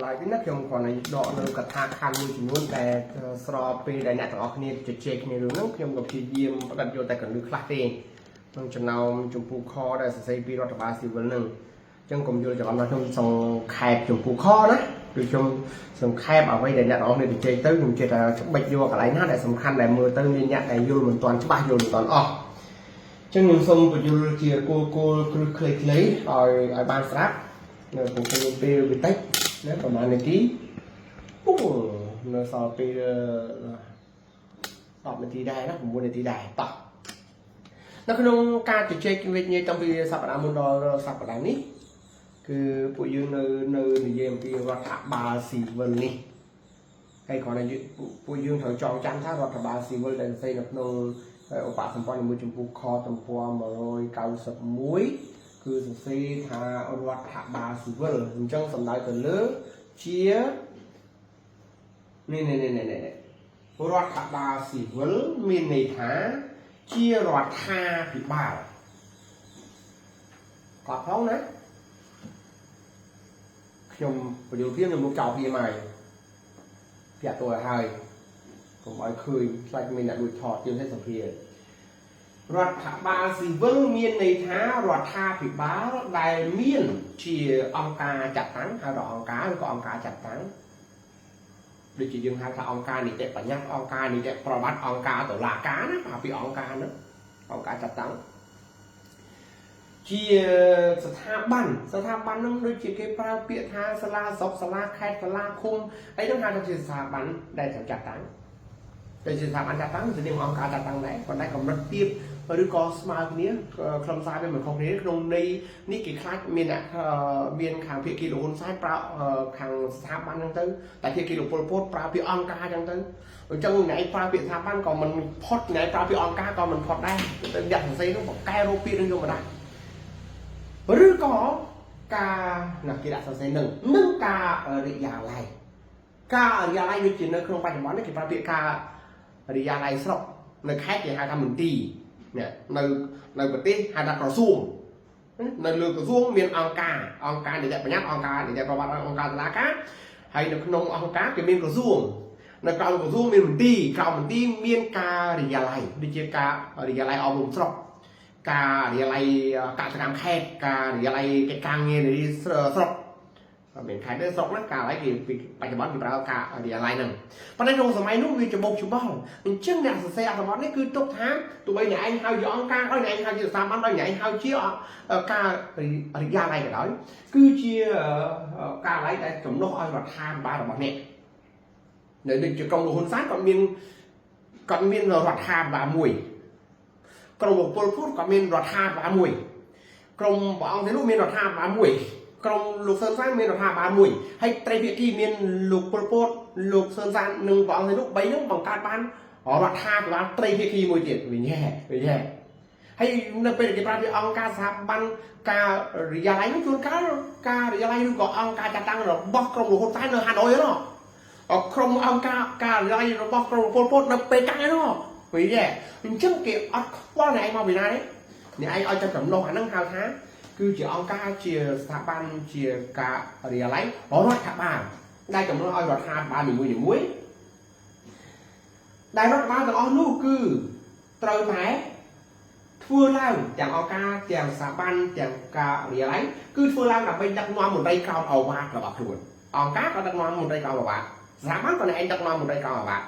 lại cái nắp trong còn này đọ nơi cả thang khăn như chỉ muốn về sro pe đại nát ở kia chật chệch này rồi nó trong gặp chỉ diêm bắt đầu vô tại cần được khát tiền nên chừng nào chụp phụ kho đây sẽ xây pi rót ba xíu vấn nừng chân cùng vô cho bạn nói trong sòng khai chụp phụ kho đó từ trong sòng khai bảo vậy đại nát ở này thì chơi tới cùng chơi là chắc bạch vô cả lấy nát đại sòng khăn đại mưa tới nên nhát đại vô mình toàn chắc ba vô toàn chân những sông của vô chia cô lấy ở ban sáp rồi cũng không pe bị tách nếuประมาณนี้ปุ๊บเราสอบไปตอบนาทีได้นะผมวนนาทีได้ต่อนักขนมการจุดเช็คเวทเนี่ยต้องไปสัปดาห์มุนดอสัปดาห์นี้คือผู้ยืนในเยี่ยมปีรัฐบาลสีวันนี้ใครขอในผู้ยืนถอยจองจันท่ารัฐบาลสีวันแต่ใส่นักนงอุปสมปองในมือจมูกคอตำพัวมาโรยเกาสับมุ้ยคือสิ่งที่ทางรัฐบาลสิบวันจังสำได้ตัวเลือกเชี่ยนี่รัฐบาลสิบวันมีในฐานเชี่ยรัฐาภิบาลกลับท้องนะขยมประโยชน์เพียงหนึ่งลูกเจ้าพี่ใหม่เพียตัวไทยผมบอกเคยใส่มีหนักดูถอดยืนให้สัมเพลรัฐบาลสิเบิ้งเมียนในท้ารัฐาภิบาลได้เมียนเชียองการจัดตั้งหาดอกองการก็องการจัดตั้งโดยจีจึงหาถ้าองการนี่แต่ปัญญาองการนี่แต่ประวัติองการตัวหลักการนะป่าปีองการนะองการจัดตั้งเชียสถาบันนั่นโดยจีเก็บปลาเปียทาสลาศกสลาแคสลาคุมไอ้ต้องหาจากสถาบันได้จัดตั้งโดยสถาบันจัดตั้งจะเรียกองการจัดตั้งไหนก็ได้กำหนดเทียบหรือก็สมาร์ทนี้คลำซ้ายเป็นเหมือนของนี้ตรงในนี่กี่คลาสเมียนเมียนขางเพียกิโลคนซ้ายปลาขางสถาบันจังตึ้งแต่เพียกิโลโพลโพดปลาเพียองกาจังตึ้งจังไหนปลาเพียสถาบันก็มันพอดไหนปลาเพียองกาก็มันพอดได้อยากใส่ต้องบอกแกโรปีนึงโยมาได้หรือก็กาหนักกีฬาใส่หนึ่งกาเรียอะไรกาเรียอะไรอยู่จีนในโครงปัจจุบันนี่คือปลาเพียกาเรียอะไรสลบในแค่ที่หาทำเหมือนตีเนี่ยในประเทศหาดกระซุ่มในเรือกระซุ่มมีองการเดี๋ยวจะไปยัดองการเดี๋ยวจะประวัติองการตลาดการให้ในขนมองการจะมีกระซุ่มในกระซุ่มมีเหมือนตีกระเหมือนตีมีกาหรืออะไรดิจิกาหรืออะไรเอาลงสลบกาหรืออะไรกาสกัมแคบกาหรืออะไรกกางเงี้ยหรือสลบเป็นใครได้สกนักกาอะไรที่ปัจจุบันที่เรากาหรืออะไรนั่นเพราะในโลกสมัยนู้นวิจารณ์ชุบบ้องมันเชื่อเนี่ยเสียสมองนี่คือตุ๊กท้าตัวใบใหญ่เขาย้อนกาเขาใหญ่เขาจะสามอันใบใหญ่เขาเชี่ยวกาหรืออะไรกันđóคือเชี่ยกาอะไรแต่สมโนอ้อยแบบทานบ้าแบบนี้เดี๋ยวจะกรงหลวงซ้ายก่อนมีนรัฐทานบ้ามวยกรงหลวงโพลพูดก่อนมีนรัฐทานบ้ามวยกรงบอกเอาในลูกมีนรัฐทานบ้ามวยกรงลูกเซินซ่านมีราคาบามุยให้ไตรเพียกีมีลูกโปรโพสลูกเซินซ่านหนึ่งบอกในลูกใบนึงของการบ้านราคาแบบไตรเพียกีมวยเจ็ดวิญญาให้นั่นเป็นกิจการที่องค์การสถาบันการหรืออะไรไม่ชวนการหรืออะไรดูก่อนองค์การจัดตั้งหรอกบอกกรงลูกคนซ้ายในฮานอยเนาะกรงองค์การหรืออะไรบอกกรงโปรโพสนั่นเป็นกันเนาะวิญญาเป็นเชื่อมเกี่ยวว่าไหนมาวินัยเนี่ยไอ้เอาจะสำรองหานั่งข่าวท้าคือเจียองกาเจียสถาบันเจียกาเรียอะไรรัฐบาลได้กำหนดเอารัฐบาลหนึ่งมุ้ยได้รัฐบาลแต่เอาลูกคือเตยแม้ทั่วเล่าอย่างองกาอย่างสถาบันอย่างกาเรียอะไรคือทั่วเล่าแบบไปดักนอนหมดได้กาวเอาบาเราบอกถูกองกาก็ดักนอนหมดได้กาวเอาบาสถาบันก็เนี่ยดักนอนหมดได้กาวเอาบา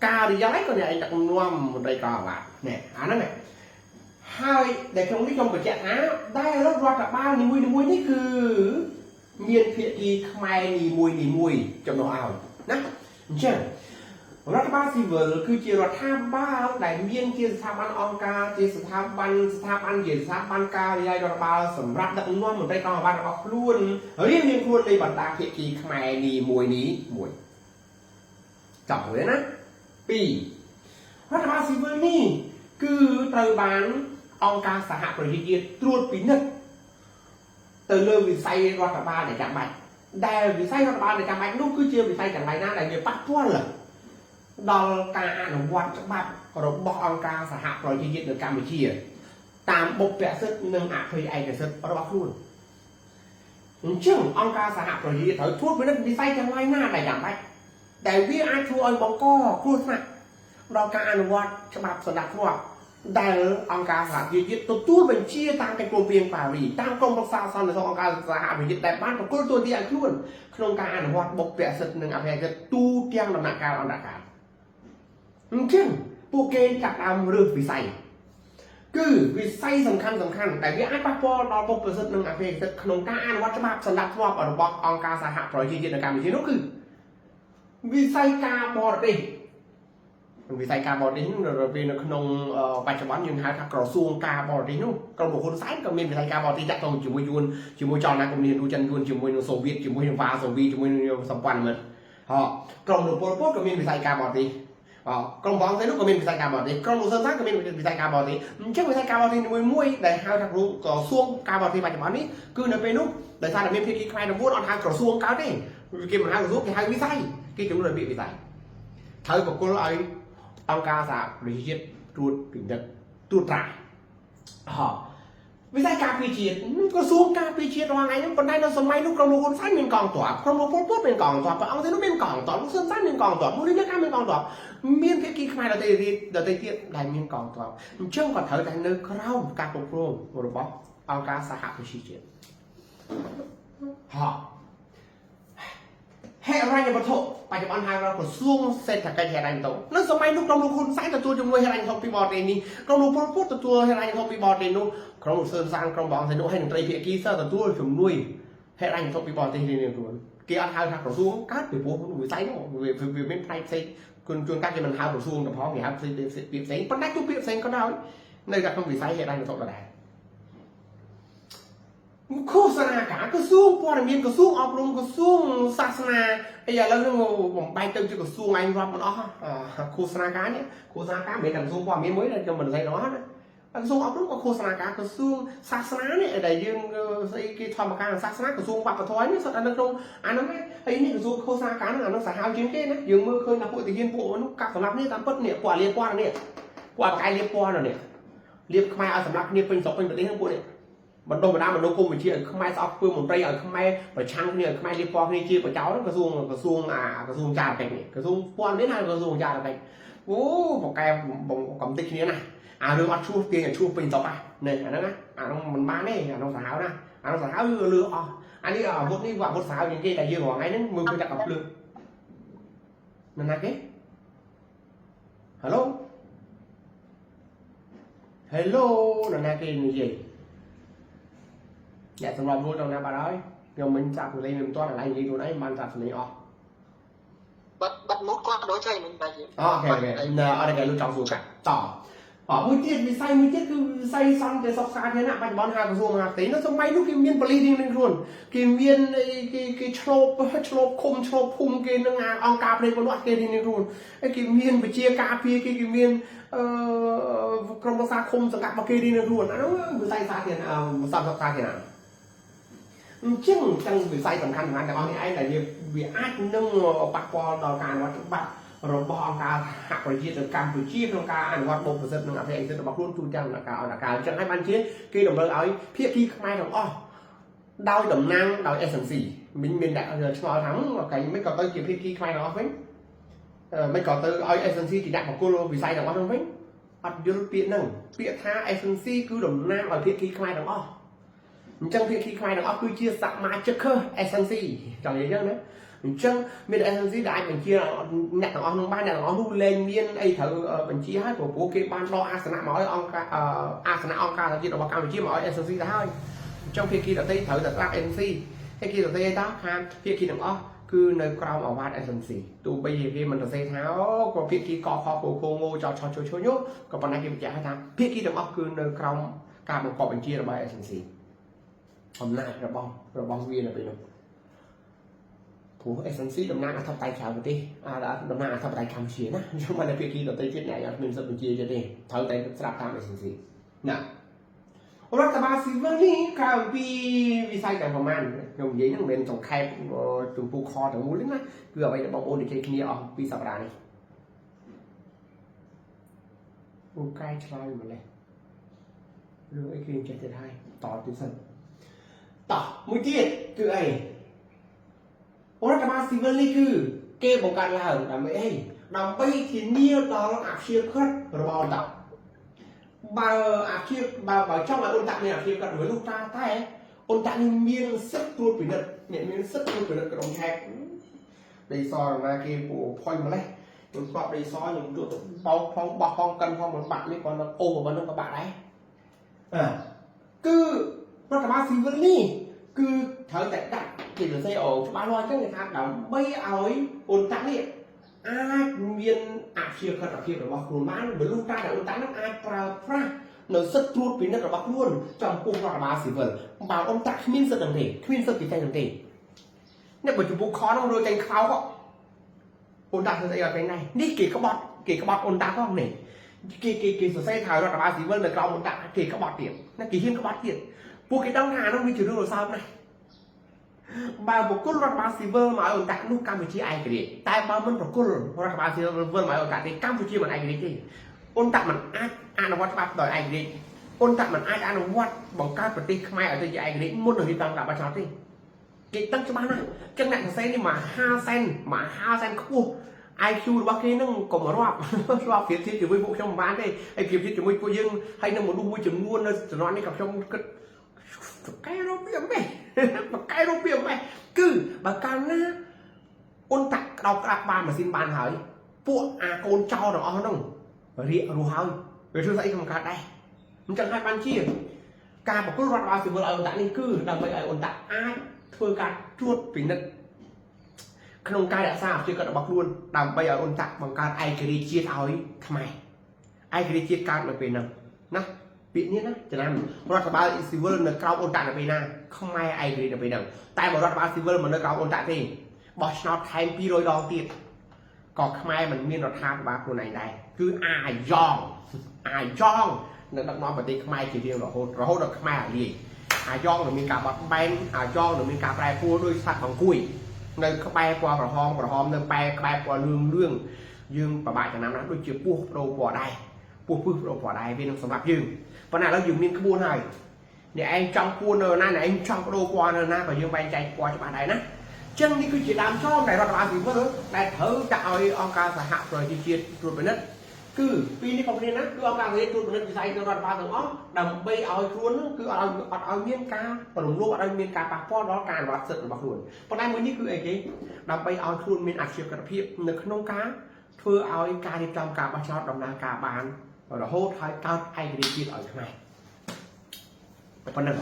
กาเรียอะไรก็เนี่ยดักนอนหมดได้กาวเอาบาเนี่ยอันนั้นเนี่ยให้เด็กตรงที่ชมกับแจ๊ะได้รับรัฐบาลนี่มวยนี่คือเมียนเพียกีขมายนี่มวยจำนวนเอานะเช่นรัฐบาลสิเวอร์คือเจรัฐบาลได้เมียนเจสถาบันองการเจสถาบันเจสถาบันการยายรัฐบาลสำรับดักน้อมเหมือนได้กองบัตรออกล้วนเรียกล้วนในบรรดาเพียกีขมายนี่มวยจับเลยนะปีรัฐบาลสิเวอร์นี่คือตระบานองค์การสหประชาชาติตรวจพินิจtừ lời vì sayรัฐบาลในการบัตรแต่vì sayรัฐบาลในการบัตรนู้คือเชื่อvì sayอย่างไรนะแต่เดี๋ยวปัดทั่วเลยดอลการอนุวัตฉบับระบบองค์การสหประชาชาติในกัมพูชาตามบทแปะซึกหนึ่งอาคยไอเกิดซึกระบบรุ่น ចឹងអង្គការសហប្រជាជាតិត្រូវធ្វើពិនិត្យវិស័យទាំងឡាយណាដែលយ៉ាងម៉េចដែលវាអាចធ្វើឲ្យបង្កគ្រោះថ្នាក់ដល់ការអនុវត្តច្បាប់សន្តិភាពដែលអង្គការសហប្រជាជាតិទទួលបញ្ជាតាមកិច្ចព្រមព្រៀងប៉ារីសតាមក្រមប្រឹក្សាសន្តិសុខអង្គការសហប្រជាជាតិដែលបានប្រគល់ទូទាឲ្យខ្លួនក្នុងការអនុវត្តបុព្វសិទ្ធិនិងអភ័យសិទ្ធិទូទាំងដំណាក់កាលអន្តរកាលអញ្ចឹងពួកគេចាប់ដើមរើសវិស័យគឺវិស័យសំខាន់ដែលវាអាចប៉ះពាល់ដល់បុព្វសិទ្ធិនិងអភ័យសិទ្ធិក្នុងការអនុវត្តច្បាប់សន្តិភាពរបស់អង្គការសហប្រជាជាតិនៅកម្ពុជានោះគឺវិស័យការបរទេសវិស័យការបរទេសនោះវានៅក្នុងបច្ចុប្បន្នយើងហៅថាក្រសួងការបរទេសនោះក្រមហ៊ុនសែនក៏មានវិស័យការបរទេសចាក់ទងជាមួយយួនជាមួយចលនាកុម្មុយនីសចិនយួនជាមួយនឹងសូវៀតជាមួយនឹងវ៉ាសូវីជាមួយនឹងសម្ព័ន្ធមិត្តក្រមលោកពលពតក៏មានវិស័យការបរទេសក្រមបងស្រីនោះក៏មានវិស័យការបរទេសក្រមលោកស៊ុនសានក៏មានវិស័យការបរទេសអញ្ចឹងវិស័យការបរទេសមួយដែលហៅថាក្រសួងការបរទេសបច្ចុប្បន្ននេះគឺនៅពេលនោះដោយសារតែមានភាគីខ្មែរ9អត់ហៅក្រសួងកើតទេគេមិនហៅក្រសួងគេហៅវិស័យគេជំនួសដោយពាក្យវិស័យត្រូវបកគលឲ្យអង្គការសហប្រជាជាតិត្រួតពិនិត្យត្រួតត្រាវិស័យការពារជាតិក្រសួងការពារជាតិរាល់ថ្ងៃហ្នឹងប៉ុន្តែនៅសម័យនោះក្រមលោកហ៊ុនសែនមានកងទ័ពក្រមលោកពលពតមានកងទ័ពព្រះអង្គទេនោះមានកងទ័ពលោកស៊ុនសែនមានកងទ័ពមួយនេះមានកងទ័ពមានភាគីខ្មែរដទៃទៀតដែលមានកងទ័ពអញ្ចឹងក៏ត្រូវតែនៅក្រោមការគ្រប់គ្រងរបស់អង្គការសហប្រជាជាតិហេរញ្ញវត្ថុបច្ចុប្បន្នហៅថាក្រសួងសេដ្ឋកិច្ចហេរញ្ញវត្ថុនៅសម័យនោះក្រមលោកហ៊ុនសែនទទួលជំនួយហេរញ្ញវត្ថុពីបរទេសនេះក្រមលោកពលពតទទួលហេរញ្ញវត្ថុពីបរទេសនោះក្រមលោកស៊ុនសានក្រមបងស្រីនោះហើយនឹងត្រីភាគីសទទួលជំនួយហេរញ្ញវត្ថុពីបរទេសនេះខ្លួនគេអត់ហៅថាក្រសួងកើតពីព្រោះវិស័យនោះវាមានផ្នែកផ្សេងជួនកាលគេមិនហៅក្រសួងទៅផងគេហៅផ្សេងពាក្យផ្សេងប៉ុន្តែជួបពាក្យផ្សេងក៏ដោយនៅក្នុងវិស័យហេរញ្ញវត្ថុដដែលឃោសនាការក្រសួងព័ត៌មានក្រសួងអប់រំក្រសួងសាសនាឥឡូវហ្នឹងបំបែកទៅជាក្រសួងឯងរាប់មិនអស់ឃោសនាការនេះឃោសនាការមិនមែនតែក្រសួងព័ត៌មានមួយខ្ញុំមិនស្អីទាំងអស់ណាក្រសួងអប់រំក៏ឃោសនាការក្រសួងសាសនានេះដែលយើងស្អីគេធម្មការសាសនាក្រសួងវប្បធម៌នេះសុទ្ធតែនៅក្នុងអាហ្នឹងហើយនេះក្រសួងឃោសនាការហ្នឹងអាហ្នឹងសាហាវជាងគេណាយើងមើលឃើញថាពួកទាហានពួកនោះកាប់សម្រាប់នេះតាមពិតនេះពួកអាលៀបពណ៌នេះពួកអាកែលៀបពណ៌នេះលៀបខ្មែរឲ្យសម្រាប់គ្នាពេញស្រុកពេញប្រទេសហ្នឹងពួកនេះបណ្ដុះបណ្ដាលមនោគមវិជ្ជាឲ្យខ្មែរស្អប់ធ្វើមន្ត្រីឲ្យខ្មែរប្រឆាំងគ្នាឲ្យខ្មែរលៀបពណ៌គ្នាជាប្រចោលក្រសួងចារកិច្ចនេះក្រសួងព័ន្ធមានហើយក្រសួងចារកិច្ចអូបកកែកំតិចគ្នាណាអារឿងអត់ឈ្លោះទាញឲ្យឈ្លោះពេញស្រុកនេះអាហ្នឹងណាអាហ្នឹងមិនបានទេអាហ្នឹងសាហាវណាអាហ្នឹងសាហាវគឺលឺអស់អានេះអាវុធនេះអាវុធសាហាវជាងគេតែយើងរាល់ថ្ងៃហ្នឹងមើលឃើញតែកំភ្លើងណាគេ Hello ណាគេនិយាយdạ xong rồi mua trong nào bà nói rồi mình sạp lên mình toán là lại gì tụi đấy mình sạp mình off bắt mốt có đối chơi mình bài gì ok ở đây cái lưu trong xuống cả tỏ ở mũi tiết vì say mũi tiết cứ say xong thì sọc xa thế nào bánh bón hàng xuống hàng tí nó xong may lúc cái miên bali lên luôn cái miên cái chlop khum cái nó ngang ông cạp đây có loại kia đi lên luôn cái miên phải chia cà phê cái miên trong xa khum sang cạp vào kia đi lên luôn nó say xa thì nào sọc xa thì nào chứ trongวิสัยสำคัญของแต่ตอนนี้ไอ้แต่វាអាចនឹងប៉ះពាល់ដល់ការអនុវត្តច្បាប់របស់អង្គការសហប្រជាជាតិកម្ពុជាក្នុងការអនុវត្តបុព្វសិទ្ធិនិងអភិរក្សសិទ្ធិរបស់ខ្លួនទូទាំងដំណាក់កាលអន្តរកាលអញ្ចឹងហើយបានជាគេតម្រូវឲ្យភាគីខ្មែរទាំងអស់ដោយតំណាងដោយ SNC មិនមានដាក់ឆ្ងល់ថាកែមិនក៏ទៅជាភាគីខ្មែរទាំងអស់វិញមិនក៏ទៅឲ្យ SNC ជាអ្នកបកគលវិស័យទាំងអស់ហ្នឹងវិញអត់យល់ពាក្យហ្នឹងពាក្យថា SNC គឺតំណាងឲ្យភាគីខ្មែរទាំងអស់អញ្ចឹងភាគីខ្មែរទាំងអស់គឺជាសមាជិក SNC ចង់និយាយអញ្ចឹងណាអញ្ចឹងមាន SNC ដែលអាចបញ្ជាអ្នកទាំងអស់នោះបានអ្នកទាំងអស់នោះលែងមានអីត្រូវបញ្ជាឲ្យព្រោះគេបានដកអាសនៈមកឲ្យអង្គការអាសនៈអង្គការសហជីវរបស់កម្ពុជាមកឲ្យ SNC ទៅហើយអញ្ចឹងភាគីដទៃត្រូវតែស្ដាប់ SNC ភាគីដទៃឯតាខាងភាគីទាំងអស់គឺនៅក្រោមអាវ៉ាត់ SNC ទោះបីគេមិនទៅសេថាក៏ភាគីកខគោងោចោឆោឈញក៏ប៉ុន្តែគេបញ្ជាក់ថាភាគីទាំងអស់គឺនៅក្រោមការបង្គាប់បញ្ជារបស់ SNC អំណាចរបស់វានៅពេលនោះព្រោះ SNC តំណាងអធិបតេយ្យក្រៅប្រទេសតំណាងអធិបតេយ្យកម្ពុជាណាខ្ញុំមិនតែភាគីដទៃទៀតអ្នកអត់មានសិទ្ធិបញ្ជាទេត្រូវតែស្ដាប់តាម SNC ណារដ្ឋបាលស៊ីវិលនេះក្រៅពីវិស័យទាំងប្រមាណខ្ញុំនិយាយហ្នឹងមិនមែនសង្ខេបចំពោះខទាំងមូលទេណាគឺអ្វីដែលបងប្អូននិយាយគ្នាអស់ពីសប្តាហ៍នេះពូកែឆ្លើយម្លេះរឿងអីគេចេះទៀតហើយតទៅសិន ต่อมือเจี๊ยคือไอ้รัฐบาลซีเวอร์นี่คือเกมของการลาดำไปดำไปที่นี่ตอนอาชีพขึ้นระบอบต่อบาอาชีพบาช่องอะไรอุตตะเนี่ยอาชีพกันเหมือนลูกตาใต้อุตตะนี่มีสักตัวปีนัดเนี่ยมีสักตัวปีนัดกระดองแทกได้ซอยมาเกมปูพอยมาเลยมันกรอบได้ซอยอย่างตัวปองพองบอกพองกันพองเหมือนบัตรนี่ก่อนเราโอ้มันต้องกระบะได้คือรัฐบาลซีเวอร์นี่คือเธอแต่ดักกินหรือไส้โอ๋บ้านลอยก็เลยครับดำไม่เอาอุตตะเนี่ยมีอาชีพกับอาชีพរបស់ខ្លួនបានបើលោកតាដែលលោកតានឹងអាចប្រើប្រាស់នៅសិទ្ធិត្រួតពិនិត្យរបស់ខ្លួនចំពោះរដ្ឋបាលស៊ីវិលបើអ៊ំតាគ្មានសិទ្ធិទាំងទេគ្មានសិទ្ធិពិសេសទាំងទេអ្នកបើចំពោះខនោះរយចេញខ្វោក៏អ៊ំតាធ្វើស្អីឲ្យពេលនេះនេះគេក្បត់អ៊ំតាផងនេះគេសរសេរថារដ្ឋបាលស៊ីវិលនៅក្រោមអ៊ំតាគេក្បត់ទៀតណាគេហ៊ានក្បត់ទៀតពួកគេដឹងថានោះវាជារឿងរសើបណាស់បើបុគ្គលរដ្ឋបាលស៊ីវិលមកឲ្យអន្តៈនោះកម្ពុជាឯករាជ្យតែបើមិនបុគ្គលរដ្ឋបាលស៊ីវិលមកឲ្យអន្តៈទេកម្ពុជាមិនឯករាជ្យទេអន្តៈមិនអាចអនុវត្តច្បាប់ដោយឯករាជ្យអន្តៈមិនអាចអនុវត្តបង្កើតប្រទេសខ្មែរឲ្យទៅជាឯករាជ្យមុននឹងរៀបចំការបោះឆ្នោតទេគេដឹងច្បាស់ណាស់ចឹងអ្នកសរសេរនេះមហាសែនខ្ពស់ IQ របស់គេនឹងកុំរាប់ប្រៀបធៀបជាមួយពួកខ្ញុំមិនបានទេហើយប្រៀបធៀបជាមួយពួកយើងហើយនឹងមនុស្សមួយចំនួននៅជំនាន់នេះក៏ខ្ញុំគិតកែរូបវាមិនគឺបើកាលណាអ៊ុនតាក់ក្តោបក្តាប់បានម៉ាស៊ីនបានហើយពួកអាកូនចោលទាំងអស់ហ្នឹងរៀករស់ហើយវាធ្វើស្អីក្នុងកើតដែរអញ្ចឹងហើយបានជាការប្រគល់រដ្ឋបាលស៊ីវិលឲ្យអ៊ុនតាក់នេះគឺដើម្បីឲ្យអ៊ុនតាក់អាចធ្វើការត្រួតពិនិត្យក្នុងការរក្សាអភិជារបស់ខ្លួនដើម្បីឲ្យអ៊ុនតាក់បង្កើតឯករាជ្យជាតិឲ្យខ្មែរឯករាជ្យជាតិកើតនៅពេលហ្នឹងណាពាក្យនេះណាចំណាំរដ្ឋបាលស៊ីវិលនៅក្រោមអ៊ុនតាក់នៅពេលណាខ្មែរឯករាជ្យនៅពេលហ្នឹងតែបើរដ្ឋបាលស៊ីវិលមិននៅក្រោមអ៊ុនតាក់ទេបោះឆ្នោតថែម200ដងទៀតក៏ខ្មែរមិនមានរដ្ឋាភិបាលខ្លួនឯងដែរគឺអាយ៉ងនៅដឹកនាំប្រទេសខ្មែរជារៀងរហូតដល់ខ្មែរអាលាយអាយ៉ងនឹងមានការបត់បែនអាយ៉ងនឹងមានការប្រែប្រួលដោយសត្វបង្គួយនៅក្បែរពណ៌ក្រហមនៅបែរក្បែរពណ៌លឿងយើងប្របាក់ចំណាំណាស់ដូចជាពស់បដូរពណ៌ដែរពស់ពឹសបដូរពណ៌ដែរវានឹងសម្រាប់យើងប៉ុន្តែឥឡូវយើងមានក្បួនហើយអ្នកឯងចង់ពួននៅណាអ្នកឯងចង់បដូរពណ៌នៅណាក៏យើងបែងចែកពណ៌ច្បាស់ដែរណាចឹងនេះគឺជាដើមចមដែលរដ្ឋបាលស៊ីវិលដែលត្រូវតែឲ្យអង្គការសហប្រជាជាតិត្រួតពិនិត្យគឺពីនេះក៏មានណាគឺអង្គការសហត្រួតពិនិត្យវិស័យរដ្ឋបាលទាំងអស់ដើម្បីឲ្យខ្លួននឹងគឺអត់ឲ្យមានការប្រមូលអត់ឲ្យមានការប៉ះពាល់ដល់ការអនុវត្តសិទ្ធិរបស់ខ្លួនប៉ុន្តែមួយនេះគឺអីគេដើម្បីឲ្យខ្លួនមានអាជីវកម្មភាពនៅក្នុងការធ្វើឲ្យការរៀបចំការបោះឆ្នោតដំណើរការបានរហូតហើយកើតឯករាជ្យជាតិឲ្យខ្មែរប៉ុណ្ណឹង